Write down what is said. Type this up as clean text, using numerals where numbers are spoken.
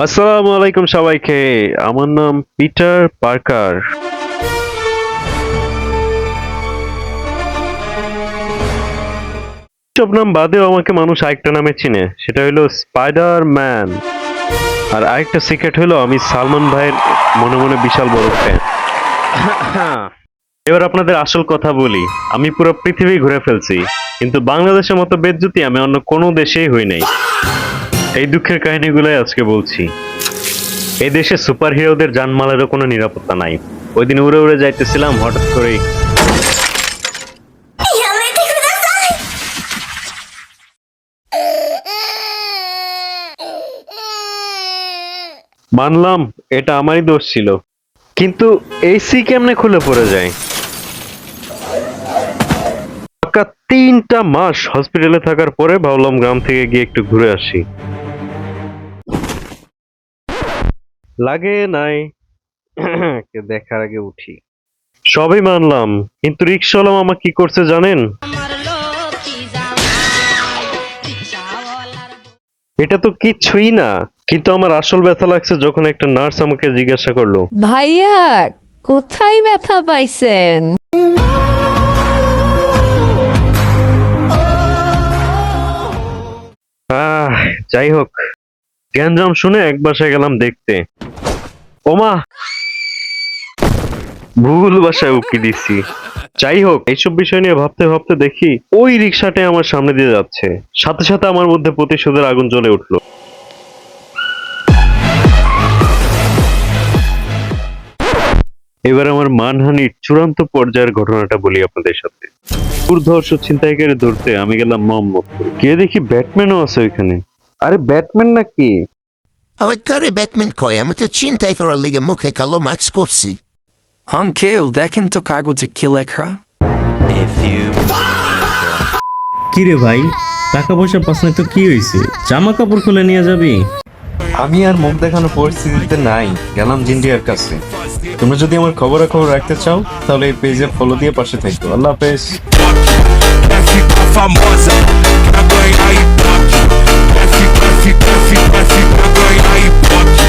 আসসালামু আলাইকুম সবাইকে। আমার নাম পিটার পার্কার। সব নাম বাদেও আমাকে মানুষ আরেকটা নামে চিনে, সেটা হলো স্পাইডার ম্যান। আর আরেকটা সিক্রেট হলো আমি সালমান ভাইয়ের মনে মনে বিশাল বড় ফ্যান। এবার আপনাদের আসল কথা বলি, আমি পুরো পৃথিবী ঘুরে ফেলছি, কিন্তু বাংলাদেশের মতো বেজ্জতি আমি অন্য কোনো দেশেই হই নাই। এই দুঃখের কাহিনীগুলোই আজকে বলছি। এই দেশে সুপার হিরোদের জানমালেরও কোনো নিরাপত্তা নাই। ওই দিন উড়ে উড়ে যাইতেছিলাম, হঠাৎ করেই মানলাম এটা আমারই দোষ ছিল, কিন্তু এসি কেমনে খুলে পড়ে যায়। পাকা 3টা মাস হসপিটালে থাকার পরে ভাবলাম গ্রাম থেকে গিয়ে একটু ঘুরে আসি। লাগে নাই কে দেখার আগে উঠি। সবই মানলাম, কিন্তু রিক্সাওয়ালা মামা কি করছে জানেন? এটা তো কিচ্ছুই না, কিন্তু আমার আসল ব্যথা লাগছে যখন একটা নার্স আমাকে জিজ্ঞাসা করলো, ভাইয়া কোথায় ব্যথা পাইছেন? আহ যাই হোক, গ্যাঞ্জাম শুনে এক বাসায় গেলাম দেখতে। ওমা, ভুল বাসায় উকি দিছি। যাই হোক, এইসব বিষয় নিয়ে ভাবতে ভাবতে দেখি ওই রিক্সাটাই আমার সামনে দিয়ে যাচ্ছে। সাথে সাথে আমার মধ্যে প্রতিশোধের আগুন জ্বলে উঠলো। এবার আমার মানহানির চূড়ান্ত পর্যায়ের ঘটনাটা বলি আপনাদের সাথে। দুর্ধর্ষ ছিনতাইকারী ধরতে আমি গেলাম মোহাম্মদপুর। গিয়ে দেখি ব্যাটম্যানও আছে ওইখানে। আরে ব্যাটম্যান নাকি? আরে কারে ব্যাটম্যান কয়? আমি তো চিন্তাই করার লিগে মুখে কালো মাস্ক করছি। আঙ্কেল দেখেন তো কাগজে কি লেখা। কিরে ভাই, টাকা পয়সা পাসনে তো কি হয়েছে? জামা কাপড় খুলে নিয়ে যাবি? আমি আর মুখ দেখানোর পরিস্থিতিতে নাই, গেলাম জিন্ডিয়ার কাছে। তোমরা যদি আমার খবরাখবর রাখতে চাও তাহলে এই পেজে ফলো দিয়ে পাশে থাকো। আল্লাহ হাফেজ। Fica famosa, quer ganhar ibope. Quer ficar, fica, fica, fica, ganhar ibope.